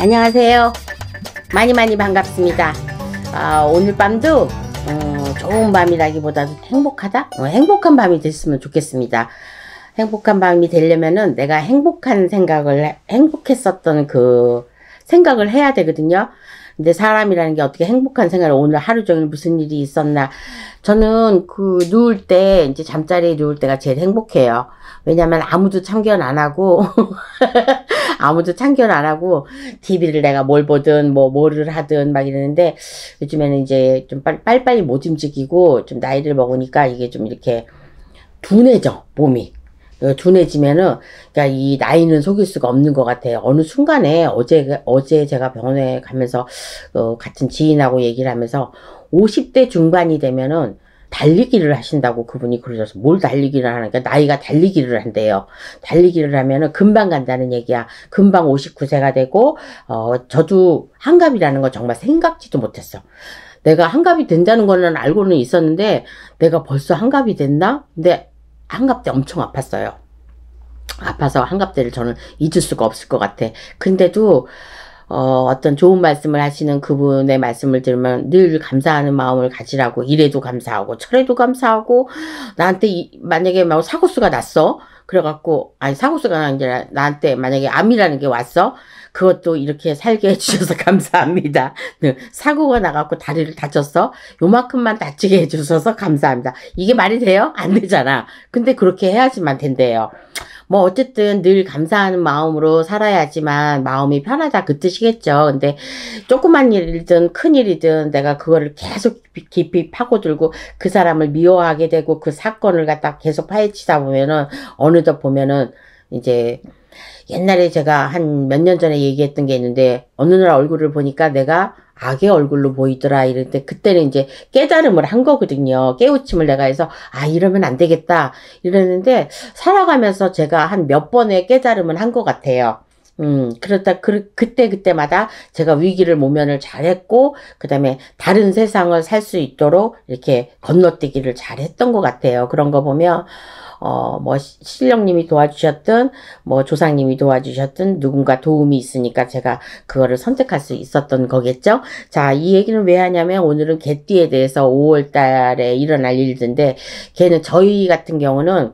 안녕하세요. 많이 반갑습니다. 오늘 밤도 좋은 밤이라기보다도 행복하다? 행복한 밤이 됐으면 좋겠습니다. 행복한 밤이 되려면은 내가 행복했었던 그 생각을 해야 되거든요. 근데 사람이라는 게 어떻게 행복한 생각을, 오늘 하루 종일 무슨 일이 있었나. 저는 누울 때, 이제 잠자리에 누울 때가 제일 행복해요. 왜냐면 아무도 참견 안 하고, TV를 내가 뭘 보든, 뭐를 하든 막 이러는데, 요즘에는 이제 좀 빨리빨리 못 움직이고, 좀 나이를 먹으니까 이게 좀 이렇게 둔해져, 몸이. 둔해지면은, 그러니까 이 나이는 속일 수가 없는 것 같아요. 어느 순간에 어제 제가 병원에 가면서, 같은 지인하고 얘기를 하면서 50대 중반이 되면은 달리기를 하신다고 그분이 그러셔서, 뭘 달리기를 하니까 나이가 달리기를 한대요. 달리기를 하면은 금방 간다는 얘기야. 금방 59세가 되고, 저도 한갑이라는 거 정말 생각지도 못했어. 내가 한갑이 된다는 거는 알고는 있었는데, 내가 벌써 한갑이 됐나? 근데 한갑 때 엄청 아팠어요. 아파서 한갑 때를 저는 잊을 수가 없을 것 같아. 근데도 어떤 좋은 말씀을 하시는 그분의 말씀을 들으면 늘 감사하는 마음을 가지라고, 이래도 감사하고 저래도 감사하고, 나한테 만약에 막 사고수가 났어. 그래갖고, 아니 사고수가 아니라 나한테 만약에 암이라는 게 왔어. 그것도 이렇게 살게 해주셔서 감사합니다. 사고가 나갖고 다리를 다쳤어. 요만큼만 다치게 해주셔서 감사합니다. 이게 말이 돼요? 안 되잖아. 근데 그렇게 해야지만 된대요. 어쨌든 늘 감사하는 마음으로 살아야지만 마음이 편하다, 그 뜻이겠죠. 근데 조그만 일이든 큰 일이든 내가 그거를 계속 깊이 파고들고 그 사람을 미워하게 되고 그 사건을 갖다 계속 파헤치다 보면은 어느덧 보면은 이제, 옛날에 제가 한 몇 년 전에 얘기했던 게 있는데, 어느 날 얼굴을 보니까 내가 악의 얼굴로 보이더라 이럴 때, 그때는 이제 깨달음을 한 거거든요. 깨우침을 내가 해서 이러면 안 되겠다 이랬는데, 살아가면서 제가 한 몇 번의 깨달음은 한 것 같아요. 그렇다, 그때마다 제가 위기를 모면을 잘했고, 그 다음에 다른 세상을 살 수 있도록 이렇게 건너뛰기를 잘했던 것 같아요. 그런 거 보면, 신령님이 도와주셨든, 조상님이 도와주셨든, 누군가 도움이 있으니까 제가 그거를 선택할 수 있었던 거겠죠? 자, 이 얘기는 왜 하냐면, 오늘은 개띠에 대해서 5월 달에 일어날 일들인데, 걔는, 저희 같은 경우는,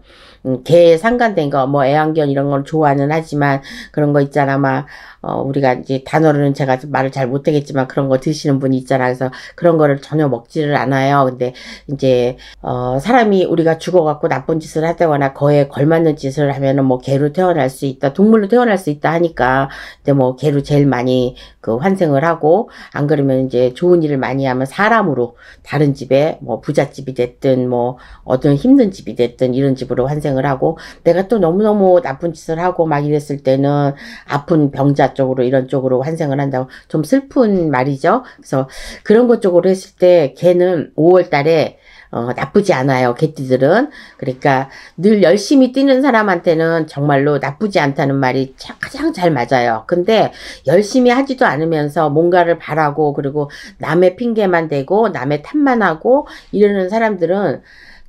개에 상관된 거, 애완견 이런 걸 좋아는 하지만, 그런 거 있잖아, 우리가 이제 단어로는 제가 말을 잘 못하겠지만 그런 거 드시는 분이 있잖아. 그래서 그런 거를 전혀 먹지를 않아요. 근데 이제, 사람이 우리가 죽어갖고 나쁜 짓을 하다거나 거에 걸맞는 짓을 하면은 개로 태어날 수 있다, 동물로 태어날 수 있다 하니까, 근데 개로 제일 많이 환생을 하고, 안 그러면 이제 좋은 일을 많이 하면 사람으로 다른 집에 부잣집이 됐든 어떤 힘든 집이 됐든 이런 집으로 환생을 하고, 내가 또 너무너무 나쁜 짓을 하고 막 이랬을 때는 아픈 병자 쪽으로, 이런 쪽으로 환생을 한다고, 좀 슬픈 말이죠. 그래서 그런 것 쪽으로 했을 때 걔는 5월 달에 나쁘지 않아요, 개띠들은. 그러니까 늘 열심히 뛰는 사람한테는 정말로 나쁘지 않다는 말이 가장 잘 맞아요. 근데 열심히 하지도 않으면서 뭔가를 바라고, 그리고 남의 핑계만 대고 남의 탓만 하고 이러는 사람들은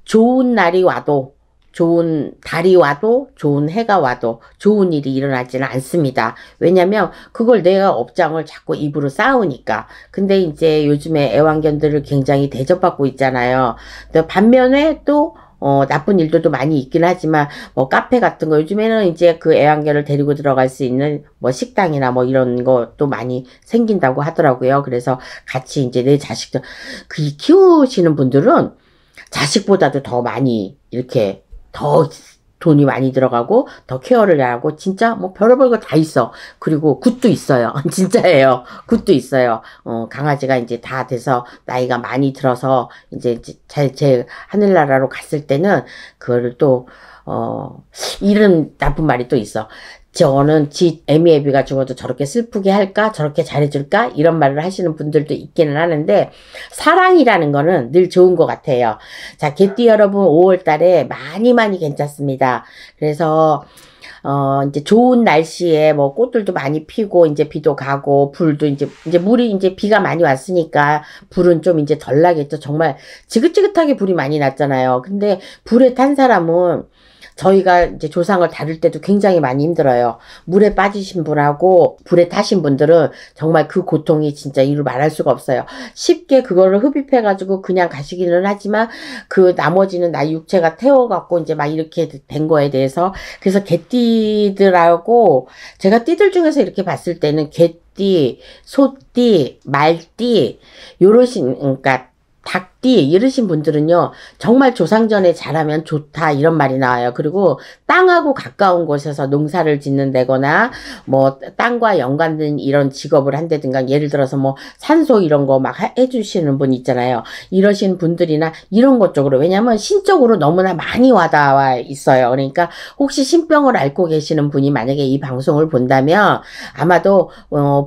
좋은 날이 와도, 좋은 달이 와도, 좋은 해가 와도 좋은 일이 일어나지는 않습니다. 왜냐면 그걸 내가 업장을 자꾸 입으로 쌓으니까. 근데 이제 요즘에 애완견들을 굉장히 대접받고 있잖아요. 반면에 또 나쁜 일들도 많이 있긴 하지만, 카페 같은 거, 요즘에는 이제 그 애완견을 데리고 들어갈 수 있는 식당이나 이런 것도 많이 생긴다고 하더라고요. 그래서 같이 이제 내 자식들, 키우시는 분들은 자식보다도 더 많이 이렇게 더 돈이 많이 들어가고 더 케어를 하고, 진짜 별의별 거 다 있어. 그리고 굿도 있어요. 진짜예요. 굿도 있어요. 강아지가 이제 다 돼서 나이가 많이 들어서 이제 제 하늘나라로 갔을 때는 그거를 또 이런 나쁜 말이 또 있어. 저는 애미애비가 죽어도 저렇게 슬프게 할까? 저렇게 잘해줄까? 이런 말을 하시는 분들도 있기는 하는데, 사랑이라는 거는 늘 좋은 것 같아요. 자, 개띠 여러분, 5월 달에 많이 괜찮습니다. 그래서, 이제 좋은 날씨에 꽃들도 많이 피고, 이제 비도 가고, 불도 이제 물이 이제 비가 많이 왔으니까, 불은 좀 이제 덜 나겠죠. 정말 지긋지긋하게 불이 많이 났잖아요. 근데 불에 탄 사람은 저희가 이제 조상을 다룰 때도 굉장히 많이 힘들어요. 물에 빠지신 분하고 불에 타신 분들은 정말 그 고통이 진짜 이루 말할 수가 없어요. 쉽게 그거를 흡입해가지고 그냥 가시기는 하지만 그 나머지는 나 육체가 태워갖고 이제 막 이렇게 된 거에 대해서 그래서 개띠들하고 제가 띠들 중에서 이렇게 봤을 때는 개띠, 소띠, 말띠 요러신 그러니까 닭띠 이러신 분들은요 정말 조상전에 잘하면 좋다 이런 말이 나와요. 그리고 땅하고 가까운 곳에서 농사를 짓는다거나 뭐 땅과 연관된 이런 직업을 한다든가 예를 들어서 뭐 산소 이런 거 막 해주시는 분 있잖아요. 이러신 분들이나 이런 것 쪽으로 왜냐면 신적으로 너무나 많이 와닿아 있어요. 그러니까 혹시 신병을 앓고 계시는 분이 만약에 이 방송을 본다면 아마도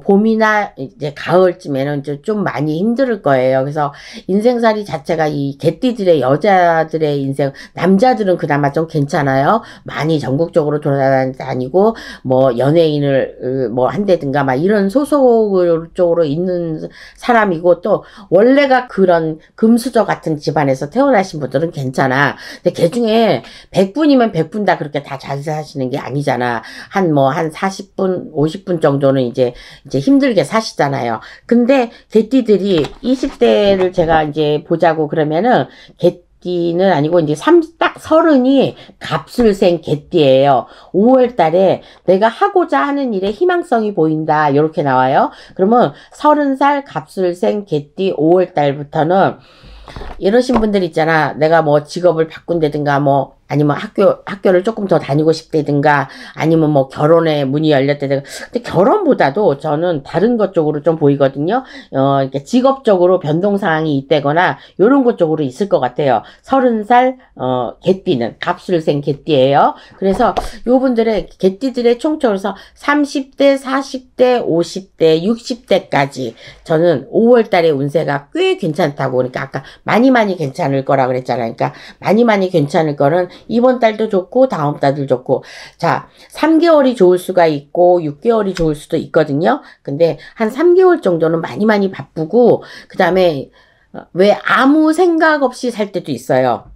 봄이나 이제 가을쯤에는 좀 많이 힘들 거예요. 그래서 인생살이 자체가 이 개띠들의 여자들의 인생, 남자들은 그나마 좀 괜찮아요. 많이 전국적으로 돌아다니고 뭐 연예인을 뭐 한다든가 막 이런 소속 쪽으로 있는 사람이고 또 원래가 그런 금수저 같은 집안에서 태어나신 분들은 괜찮아. 근데 그 중에 100분이면 100분 다 그렇게 다 잘 사시는 게 아니잖아. 한 40분, 50분 정도는 이제 힘들게 사시잖아요. 근데 개띠들이 20대를 제가 이제 보자고 그러면은 개띠는 아니고 이제 딱 30이 갑술생 개띠예요. 5월 달에 내가 하고자 하는 일에 희망성이 보인다. 이렇게 나와요. 그러면 30살 갑술생 개띠 5월 달부터는 이러신 분들 있잖아. 내가 뭐 직업을 바꾼다든가 뭐 아니면 학교를 조금 더 다니고 싶다든가 아니면 뭐 결혼에 문이 열렸다든가. 근데 결혼보다도 저는 다른 것 쪽으로 좀 보이거든요. 이렇게 직업적으로 변동사항이 있다거나 요런 것 쪽으로 있을 것 같아요. 30살 개띠는 갑술생 개띠예요. 그래서 요분들의 개띠들의 총적으로서 30대, 40대, 50대, 60대까지 저는 5월 달에 운세가 꽤 괜찮다고 그러니까 아까 많이 괜찮을 거라 그랬잖아요. 그러니까 많이 괜찮을 거는 이번 달도 좋고 다음 달도 좋고 자 3개월이 좋을 수가 있고 6개월이 좋을 수도 있거든요. 근데 한 3개월 정도는 많이 바쁘고 그 다음에 왜 아무 생각 없이 살 때도 있어요.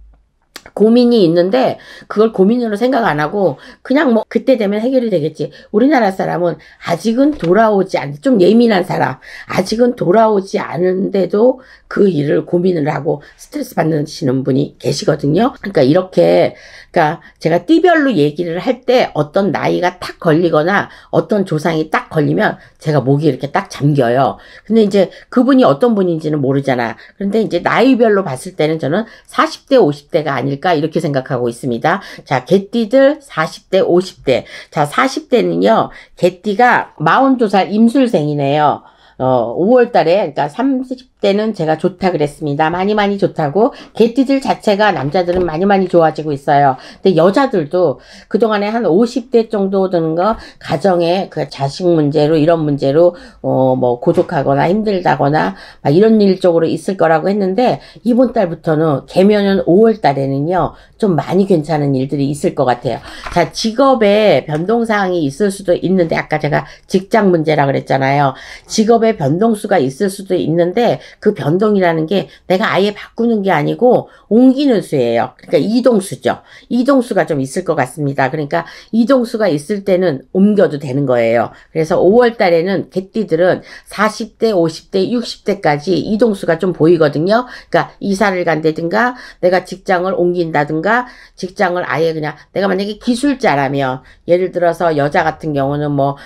고민이 있는데 그걸 고민으로 생각 안 하고 그냥 뭐 그때 되면 해결이 되겠지. 우리나라 사람은 아직은 돌아오지 않, 좀 예민한 사람 아직은 돌아오지 않은데도 그 일을 고민을 하고 스트레스 받으시는 분이 계시거든요. 그러니까 이렇게 그러니까 제가 띠별로 얘기를 할 때 어떤 나이가 탁 걸리거나 어떤 조상이 딱 걸리면 제가 목이 이렇게 딱 잠겨요. 근데 이제 그분이 어떤 분인지는 모르잖아. 그런데 이제 나이별로 봤을 때는 저는 40대 50대가 아닐까 이렇게 생각하고 있습니다. 자, 개띠들 40대 50대. 자, 40대는요. 개띠가 42살 임술생이네요. 5월 달에, 그러니까 30대는 제가 좋다 그랬습니다. 많이 좋다고. 개띠들 자체가 남자들은 많이 좋아지고 있어요. 근데 여자들도 그동안에 한 50대 정도 되는 거, 가정의 그 자식 문제로, 이런 문제로, 뭐, 고독하거나 힘들다거나, 막 이런 일 쪽으로 있을 거라고 했는데, 이번 달부터는, 개면은 5월 달에는요, 좀 많이 괜찮은 일들이 있을 것 같아요. 자, 직업에 변동사항이 있을 수도 있는데, 아까 제가 직장 문제라 그랬잖아요. 직업에 변동수가 있을 수도 있는데 그 변동이라는 게 내가 아예 바꾸는 게 아니고 옮기는 수예요. 그러니까 이동수죠. 이동수가 좀 있을 것 같습니다. 그러니까 이동수가 있을 때는 옮겨도 되는 거예요. 그래서 5월 달에는 개띠들은 40대, 50대, 60대까지 이동수가 좀 보이거든요. 그러니까 이사를 간다든가 내가 직장을 옮긴다든가 직장을 아예 그냥 내가 만약에 기술자라면 예를 들어서 여자 같은 경우는 뭐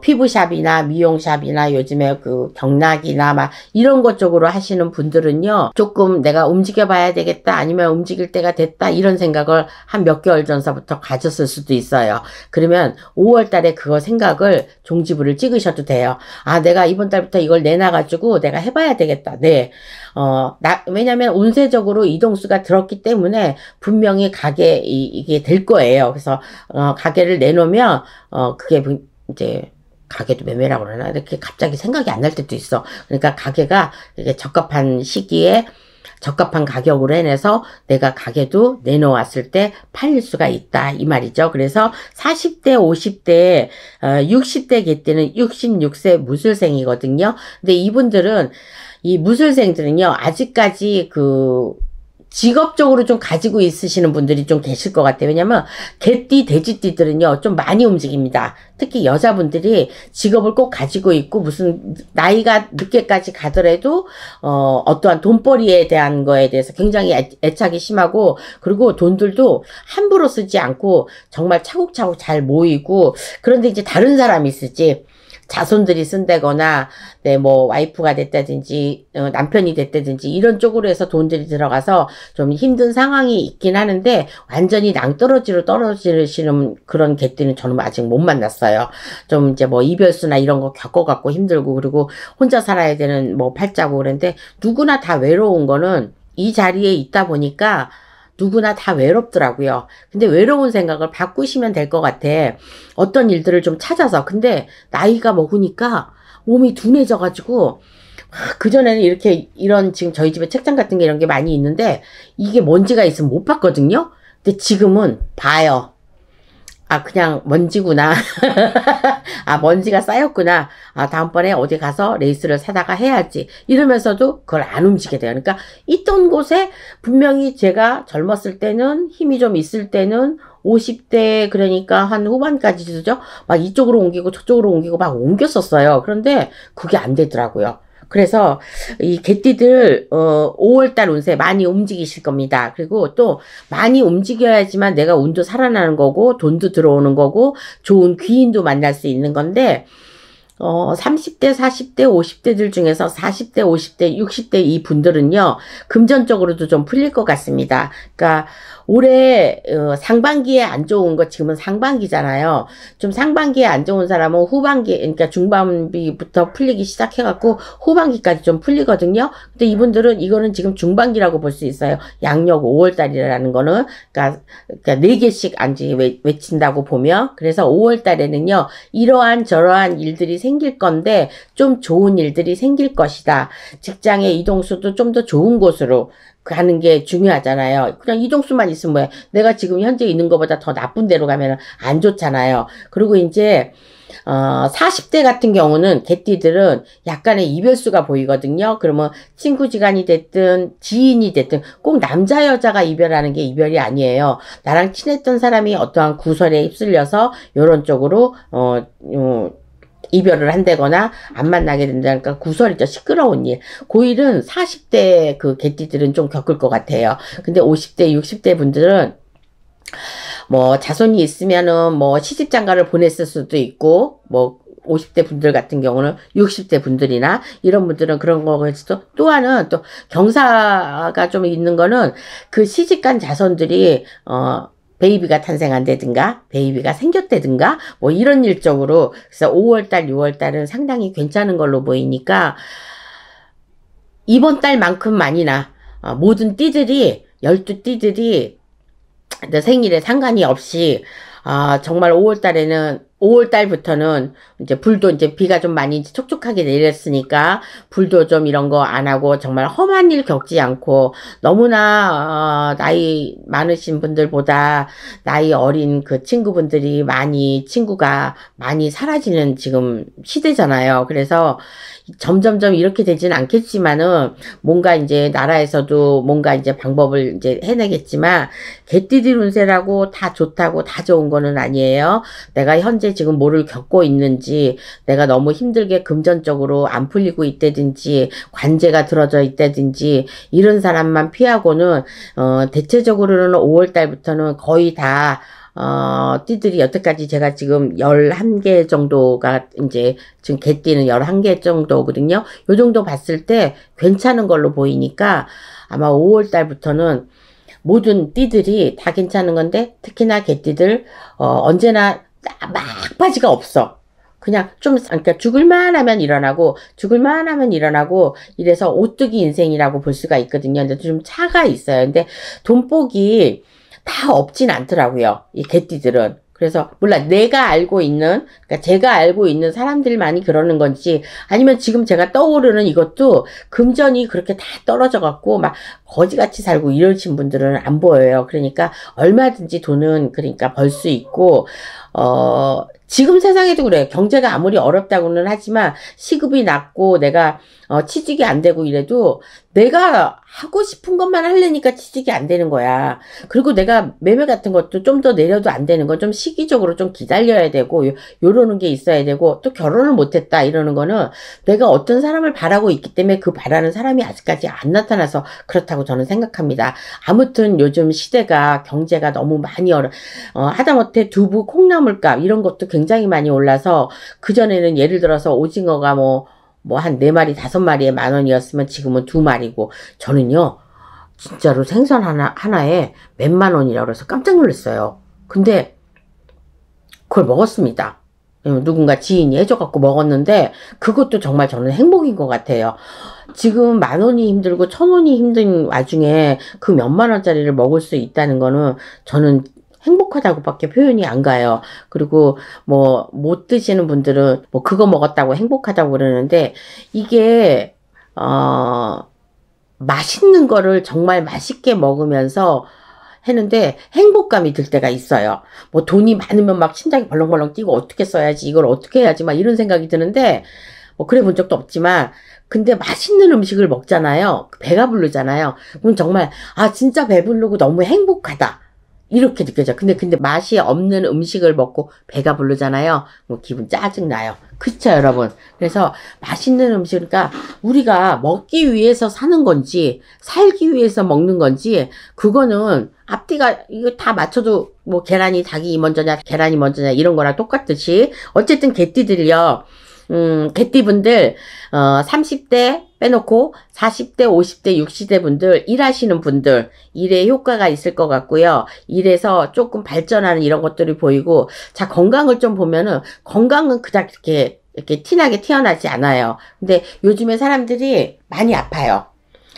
피부샵이나 미용샵이나 요즘에 그 경락이나 막 이런 것 쪽으로 하시는 분들은요 조금 내가 움직여 봐야 되겠다 아니면 움직일 때가 됐다 이런 생각을 한 몇 개월 전서부터 가졌을 수도 있어요. 그러면 5월 달에 그거 생각을 종지부를 찍으셔도 돼요. 아 내가 이번 달부터 이걸 내놔가지고 내가 해봐야 되겠다. 네. 왜냐면 운세적으로 이동수가 들었기 때문에 분명히 이게 될 거예요. 그래서 가게를 내놓으면 그게 이제 가게도 매매라고 그러나 이렇게 갑자기 생각이 안 날 때도 있어. 그러니까 가게가 이게 적합한 시기에 적합한 가격으로 해내서 내가 가게도 내놓았을 때 팔릴 수가 있다 이 말이죠. 그래서 40대 50대 60대 개띠는 66세 무술생이거든요. 근데 이분들은 이 무술생들은요 아직까지 직업적으로 좀 가지고 있으시는 분들이 좀 계실 것 같아요. 왜냐면 개띠, 돼지띠들은요 좀 많이 움직입니다. 특히 여자분들이 직업을 꼭 가지고 있고 무슨 나이가 늦게까지 가더라도 어떠한 돈벌이에 대한 거에 대해서 굉장히 애착이 심하고, 그리고 돈들도 함부로 쓰지 않고 정말 차곡차곡 잘 모이고, 그런데 이제 다른 사람이 쓰지 자손들이 쓴다거나 뭐 와이프가 됐다든지 남편이 됐다든지 이런 쪽으로 해서 돈들이 들어가서 좀 힘든 상황이 있긴 하는데, 완전히 낭떠러지로 떨어지시는 그런 개띠는 저는 아직 못 만났어요. 좀 이제 뭐 이별수나 이런 거 겪어갖고 힘들고, 그리고 혼자 살아야 되는 뭐 팔자고, 그런데 누구나 다 외로운 거는 이 자리에 있다 보니까 누구나 다 외롭더라고요. 근데 외로운 생각을 바꾸시면 될 것 같아. 어떤 일들을 좀 찾아서. 근데 나이가 먹으니까 몸이 둔해져가지고, 그전에는 이렇게 이런 지금 저희 집에 책장 같은 게 이런 게 많이 있는데 이게 먼지가 있으면 못 봤거든요. 근데 지금은 봐요. 아, 그냥 먼지구나. 아, 먼지가 쌓였구나. 아, 다음번에 어디 가서 레이스를 사다가 해야지. 이러면서도 그걸 안 움직이게 돼요. 그러니까 있던 곳에 분명히 제가 젊었을 때는 힘이 좀 있을 때는 50대, 그러니까 한 후반까지죠. 막 이쪽으로 옮기고 저쪽으로 옮기고 막 옮겼었어요. 그런데 그게 안 되더라고요. 그래서 이 개띠들 5월달 운세 많이 움직이실 겁니다. 그리고 또 많이 움직여야지만 내가 운도 살아나는 거고 돈도 들어오는 거고 좋은 귀인도 만날 수 있는 건데, 30대, 40대, 50대들 중에서 40대, 50대, 60대 이 분들은요, 금전적으로도 좀 풀릴 것 같습니다. 그러니까 올해 상반기에 안 좋은 거, 지금은 상반기잖아요. 좀 상반기에 안 좋은 사람은 후반기, 그러니까 중반기부터 풀리기 시작해갖고 후반기까지 좀 풀리거든요. 근데 이분들은 이거는 지금 중반기라고 볼 수 있어요. 양력 5월달이라는 거는, 그러니까 4개씩 안지 외친다고 보면, 그래서 5월달에는요 이러한 저러한 일들이 생길 건데 좀 좋은 일들이 생길 것이다. 직장의 이동수도 좀 더 좋은 곳으로 가는 게 중요하잖아요. 그냥 이동수만 있으면 뭐야. 내가 지금 현재 있는 것보다 더 나쁜 데로 가면 안 좋잖아요. 그리고 이제 40대 같은 경우는 개띠들은 약간의 이별수가 보이거든요. 그러면 친구지간이 됐든 지인이 됐든 꼭 남자 여자가 이별하는 게 이별이 아니에요. 나랑 친했던 사람이 어떠한 구설에 휩쓸려서 이런 쪽으로 이별을 한다거나 안 만나게 된다니까 구설이죠. 시끄러운 일. 그 일은 40대 그 개띠들은 좀 겪을 것 같아요. 근데 50대, 60대 분들은 뭐 자손이 있으면은 뭐 시집장가를 보냈을 수도 있고, 뭐 50대 분들 같은 경우는 60대 분들이나 이런 분들은 그런 거에서도, 또 하나는 또 경사가 좀 있는 거는 그 시집간 자손들이 베이비가 탄생한다든가 베이비가 생겼다든가 뭐 이런 일적으로. 그래서 5월달 6월달은 상당히 괜찮은 걸로 보이니까 이번 달만큼만이나 모든 띠들이 12띠들이 생일에 상관이 없이 정말 5월달부터는 이제 불도, 이제 비가 좀 많이 촉촉하게 내렸으니까 불도 좀 이런 거 안 하고 정말 험한 일 겪지 않고, 너무나 나이 많으신 분들보다 나이 어린 그 친구분들이 친구가 많이 사라지는 지금 시대잖아요. 그래서 점점점 이렇게 되지는 않겠지만은 뭔가 이제 나라에서도 뭔가 이제 방법을 이제 해내겠지만, 개띠들 운세라고 다 좋다고 다 좋은 거는 아니에요. 내가 현재 지금 뭐를 겪고 있는지, 내가 너무 힘들게 금전적으로 안 풀리고 있다든지 관제가 들어져 있다든지 이런 사람만 피하고는 대체적으로는 5월달부터는 거의 다 띠들이 여태까지 제가 지금 11개 정도가 이제 지금 개띠는 11개 정도거든요. 요 정도 봤을 때 괜찮은 걸로 보이니까 아마 5월 달부터는 모든 띠들이 다 괜찮은 건데, 특히나 개띠들 언제나 막바지가 없어. 그냥 좀, 그러니까 죽을만 하면 일어나고 죽을만 하면 일어나고 이래서 오뚜기 인생이라고 볼 수가 있거든요. 근데 좀 차가 있어요. 근데 돈복이 다 없진 않더라고요, 이 개띠들은. 그래서 몰라, 내가 알고 있는, 그러니까 제가 알고 있는 사람들만이 그러는 건지, 아니면 지금 제가 떠오르는 이것도 금전이 그렇게 다 떨어져 갖고 막 거지같이 살고 이러신 분들은 안 보여요. 그러니까 얼마든지 돈은 그러니까 벌 수 있고, 지금 세상에도 그래요. 경제가 아무리 어렵다고는 하지만 시급이 낮고 내가 취직이 안 되고 이래도 내가 하고 싶은 것만 하려니까 취직이 안 되는 거야. 그리고 내가 매매 같은 것도 좀 더 내려도 안 되는 건 좀 시기적으로 좀 기다려야 되고 요러는 게 있어야 되고, 또 결혼을 못했다 이러는 거는 내가 어떤 사람을 바라고 있기 때문에 그 바라는 사람이 아직까지 안 나타나서 그렇다고 저는 생각합니다. 아무튼 요즘 시대가 경제가 너무 많이 하다못해 두부 콩나물값 이런 것도 굉장히 많이 올라서, 그전에는 예를 들어서 오징어가 뭐 한 4마리 5마리에 10,000원이었으면 지금은 2마리고, 저는요 진짜로 생선 하나에 몇만 원이라고 그래서 깜짝 놀랐어요. 근데 그걸 먹었습니다. 누군가 지인이 해줘갖고 먹었는데 그것도 정말 저는 행복인 것 같아요. 지금 10,000원이 힘들고 1,000원이 힘든 와중에 그 몇만 원짜리를 먹을 수 있다는 거는 저는 행복하다고밖에 표현이 안 가요. 그리고 뭐 못 드시는 분들은 뭐 그거 먹었다고 행복하다고 그러는데, 이게 맛있는 거를 정말 맛있게 먹으면서 했는데 행복감이 들 때가 있어요. 뭐 돈이 많으면 막 심장이 벌렁벌렁 뛰고 어떻게 써야지, 이걸 어떻게 해야지 막 이런 생각이 드는데, 뭐 그래 본 적도 없지만, 근데 맛있는 음식을 먹잖아요. 배가 부르잖아요. 그럼 정말 진짜 배부르고 너무 행복하다 이렇게 느껴져. 근데 맛이 없는 음식을 먹고 배가 부르잖아요. 뭐 기분 짜증나요. 그쵸, 여러분? 그래서 맛있는 음식, 그러니까 우리가 먹기 위해서 사는 건지 살기 위해서 먹는 건지, 그거는 앞뒤가 이거 다 맞춰도 뭐 계란이 닭이 먼저냐 계란이 먼저냐 이런 거랑 똑같듯이, 어쨌든 개띠들이요. 개띠분들 30대 빼놓고 40대, 50대, 60대 분들, 일하시는 분들 일에 효과가 있을 것 같고요. 일에서 조금 발전하는 이런 것들이 보이고, 자, 건강을 좀 보면은 건강은 그닥 이렇게 티나게 튀어나지 않아요. 근데 요즘에 사람들이 많이 아파요.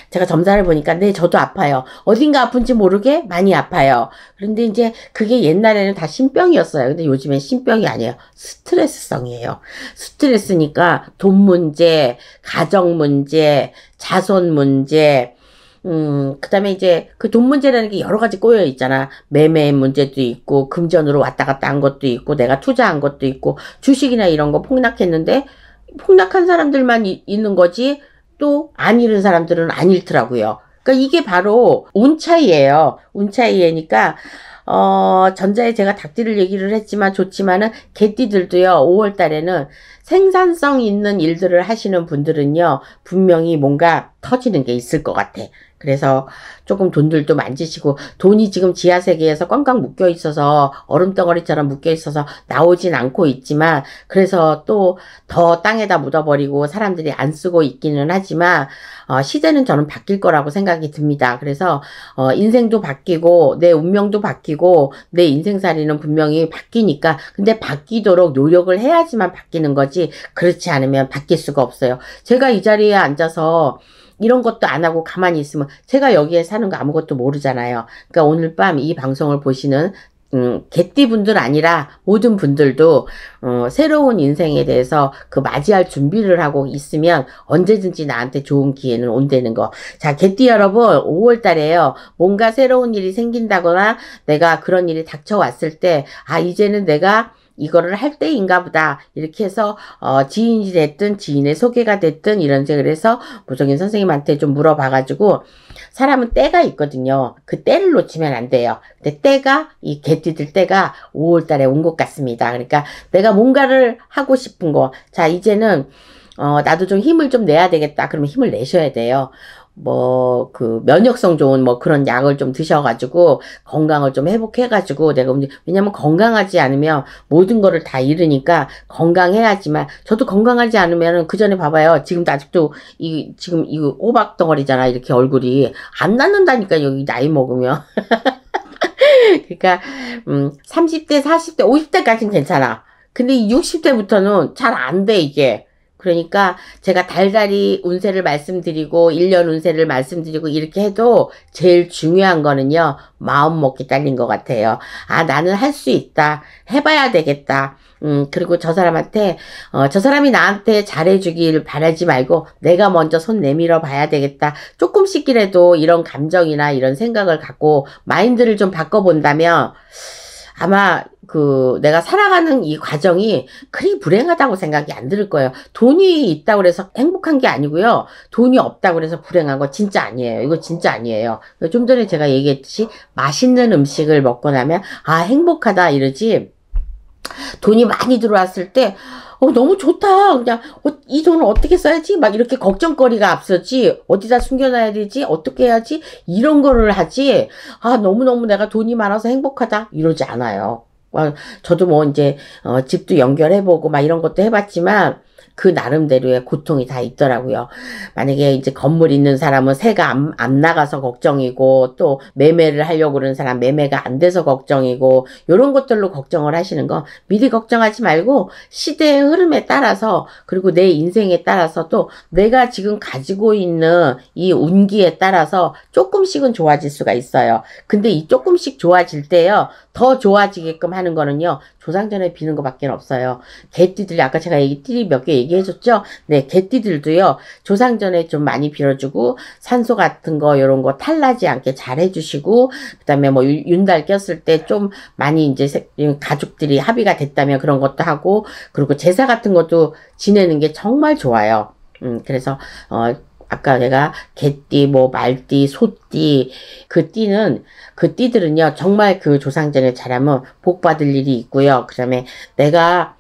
제가 점사를 보니까 저도 아파요. 어딘가 아픈지 모르게 많이 아파요. 그런데 이제 그게 옛날에는 다 신병이었어요. 근데 요즘엔 신병이 아니에요. 스트레스성이에요. 스트레스니까 돈 문제, 가정 문제, 자손 문제, 그 다음에 이제 그 돈 문제라는 게 여러 가지 꼬여 있잖아. 매매 문제도 있고, 금전으로 왔다 갔다 한 것도 있고, 내가 투자한 것도 있고, 주식이나 이런 거 폭락했는데, 폭락한 사람들만 있는 거지, 또 안 잃은 사람들은 안 잃더라고요. 그러니까 이게 바로 운 차이예요. 운 차이니까 전자에 제가 닭띠를 얘기를 했지만 좋지만은 개띠들도요. 5월 달에는 생산성 있는 일들을 하시는 분들은요. 분명히 뭔가 터지는 게 있을 것 같아. 그래서 조금 돈들도 만지시고, 돈이 지금 지하세계에서 꽝꽝 묶여 있어서 얼음덩어리처럼 묶여 있어서 나오진 않고 있지만, 그래서 또 더 땅에다 묻어버리고 사람들이 안 쓰고 있기는 하지만 시대는 저는 바뀔 거라고 생각이 듭니다. 그래서 인생도 바뀌고 내 운명도 바뀌고 내 인생살이는 분명히 바뀌니까, 근데 바뀌도록 노력을 해야지만 바뀌는 거지, 그렇지 않으면 바뀔 수가 없어요. 제가 이 자리에 앉아서 이런 것도 안 하고 가만히 있으면 제가 여기에 사는 거 아무것도 모르잖아요. 그러니까 오늘 밤 이 방송을 보시는 개띠분들 아니라 모든 분들도 새로운 인생에 대해서 그 맞이할 준비를 하고 있으면 언제든지 나한테 좋은 기회는 온다는 거. 자, 개띠 여러분, 5월 달에요. 뭔가 새로운 일이 생긴다거나 내가 그런 일이 닥쳐왔을 때, 이제는 내가 이거를 할 때인가 보다 이렇게 해서 지인이 됐든 지인의 소개가 됐든 이런 식으로 해서 무속인 선생님한테 좀 물어봐가지고, 사람은 때가 있거든요. 그 때를 놓치면 안 돼요. 근데 때가, 이 개띠들 때가 5월 달에 온 것 같습니다. 그러니까 내가 뭔가를 하고 싶은 거, 자, 이제는 나도 좀 힘을 좀 내야 되겠다. 그러면 힘을 내셔야 돼요. 뭐 그 면역성 좋은 뭐 그런 약을 좀 드셔가지고 건강을 좀 회복해가지고, 내가 왜냐면 건강하지 않으면 모든 거를 다 잃으니까 건강해야지만, 저도 건강하지 않으면 그 전에 봐봐요. 지금도 아직도 지금 이 호박 덩어리잖아. 이렇게 얼굴이 안 낫는다니까, 여기 나이 먹으면. 그러니까 30대, 40대, 50대까지는 괜찮아. 근데 60대부터는 잘 안 돼, 이게. 그러니까 제가 달달이 운세를 말씀드리고 1년 운세를 말씀드리고 이렇게 해도 제일 중요한 거는요. 마음먹기 딸린 것 같아요. 아, 나는 할 수 있다. 해봐야 되겠다. 그리고 저 사람한테, 저 사람이 나한테 잘해주길 바라지 말고 내가 먼저 손 내밀어 봐야 되겠다. 조금씩이라도 이런 감정이나 이런 생각을 갖고 마인드를 좀 바꿔본다면 아마 내가 살아가는 이 과정이 그리 불행하다고 생각이 안 들 거예요. 돈이 있다고 그래서 행복한 게 아니고요. 돈이 없다고 그래서 불행한 거 진짜 아니에요. 이거 진짜 아니에요. 좀 전에 제가 얘기했듯이 맛있는 음식을 먹고 나면 아, 행복하다 이러지. 돈이 많이 들어왔을 때 너무 좋다. 그냥 이 돈을 어떻게 써야지? 막 이렇게 걱정거리가 앞서지. 어디다 숨겨놔야 되지? 어떻게 해야지? 이런 거를 하지. 아, 너무너무 내가 돈이 많아서 행복하다. 이러지 않아요. 저도 뭐 이제 집도 연결해보고 막 이런 것도 해봤지만 그 나름대로의 고통이 다 있더라고요. 만약에 이제 건물 있는 사람은 세가 안 나가서 걱정이고 또 매매를 하려고 그러는 사람 매매가 안 돼서 걱정이고 이런 것들로 걱정을 하시는 거 미리 걱정하지 말고 시대의 흐름에 따라서 그리고 내 인생에 따라서 또 내가 지금 가지고 있는 이 운기에 따라서 조금씩은 좋아질 수가 있어요. 근데 이 조금씩 좋아질 때요. 더 좋아지게끔 하는 거는요. 조상전에 비는 것밖에 없어요. 개띠들이 아까 제가 띠리 몇 개 얘기해줬죠. 네, 개띠들도요. 조상전에 좀 많이 빌어주고 산소 같은 거 이런 거 탈나지 않게 잘 해주시고 그다음에 뭐 윤달 꼈을 때 좀 많이 이제 가족들이 합의가 됐다면 그런 것도 하고 그리고 제사 같은 것도 지내는 게 정말 좋아요. 그래서 아까 내가 개띠, 뭐 말띠, 소띠 그 띠들은요 정말 그 조상전에 잘하면 복 받을 일이 있고요. 그다음에 내가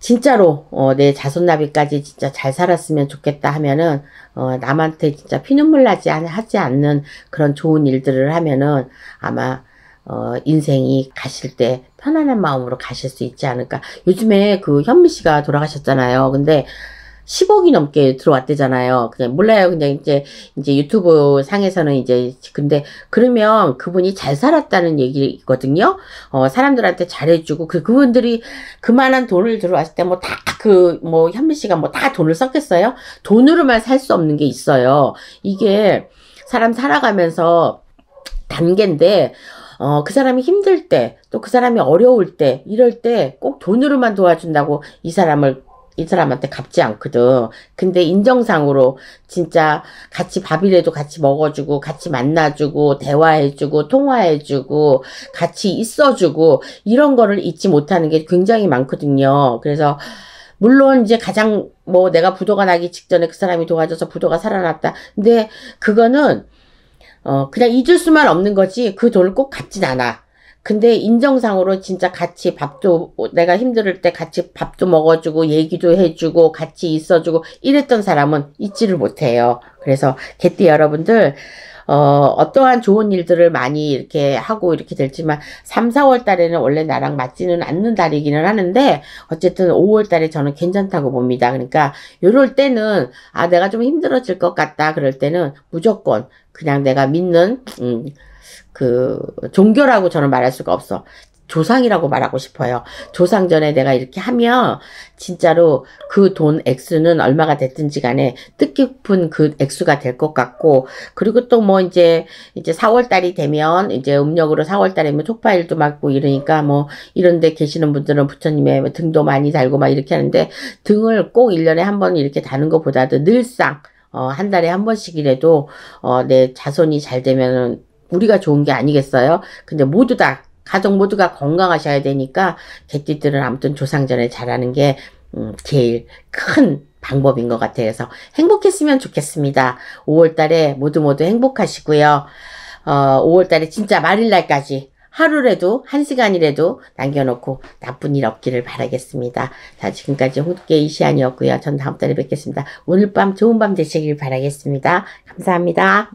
진짜로 내 자손나비까지 진짜 잘 살았으면 좋겠다 하면은 남한테 진짜 피눈물 하지 않는 그런 좋은 일들을 하면은 아마 인생이 가실 때 편안한 마음으로 가실 수 있지 않을까. 요즘에 그 현미 씨가 돌아가셨잖아요. 근데 10억이 넘게 들어왔대잖아요. 그냥 몰라요. 그냥 이제 유튜브 상에서는 이제 근데 그러면 그분이 잘 살았다는 얘기거든요. 사람들한테 잘해주고 그분들이 그만한 돈을 들어왔을 때 뭐 다 뭐 현미 씨가 뭐 다 돈을 썼겠어요? 돈으로만 살 수 없는 게 있어요. 이게 사람 살아가면서 단계인데 그 사람이 힘들 때, 또 그 사람이 어려울 때, 이럴 때 꼭 돈으로만 도와준다고 이 사람한테 갚지 않거든. 근데 인정상으로 진짜 같이 밥이라도 같이 먹어주고 같이 만나주고 대화해주고 통화해주고 같이 있어주고 이런 거를 잊지 못하는 게 굉장히 많거든요. 그래서 물론 이제 가장 뭐 내가 부도가 나기 직전에 그 사람이 도와줘서 부도가 살아났다. 근데 그거는 그냥 잊을 수만 없는 거지 그 돈을 꼭 갚진 않아. 근데 인정상으로 진짜 같이 밥도 내가 힘들 때 같이 밥도 먹어주고 얘기도 해주고 같이 있어주고 이랬던 사람은 잊지를 못해요. 그래서 개띠 여러분들 어떠한 좋은 일들을 많이 이렇게 하고 이렇게 됐지만 3, 4월 달에는 원래 나랑 맞지는 않는 달이기는 하는데 어쨌든 5월 달에 저는 괜찮다고 봅니다. 그러니까 요럴 때는 아 내가 좀 힘들어질 것 같다 그럴 때는 무조건 그냥 내가 믿는 종교라고 저는 말할 수가 없어. 조상이라고 말하고 싶어요. 조상전에 내가 이렇게 하면 진짜로 그 돈 액수는 얼마가 됐든지 간에 뜻깊은 그 액수가 될 것 같고 그리고 또 뭐 이제 4월 달이 되면 이제 음력으로 4월 달이면 촉파일도 맞고 이러니까 뭐 이런 데 계시는 분들은 부처님의 등도 많이 달고 막 이렇게 하는데 등을 꼭 1년에 한 번 이렇게 다는 것보다도 늘상 한 달에 한 번씩이라도 내 자손이 잘 되면은 우리가 좋은 게 아니겠어요? 근데 모두 다 가족 모두가 건강하셔야 되니까 개띠들은 아무튼 조상전에 잘하는 게 제일 큰 방법인 것 같아요. 그래서 행복했으면 좋겠습니다. 5월 달에 모두 행복하시고요. 5월 달에 진짜 말일날까지 하루라도 1시간이라도 남겨놓고 나쁜 일 없기를 바라겠습니다. 자, 지금까지 홍두깨 이시안이었고요. 전 다음 달에 뵙겠습니다. 오늘 밤 좋은 밤 되시길 바라겠습니다. 감사합니다.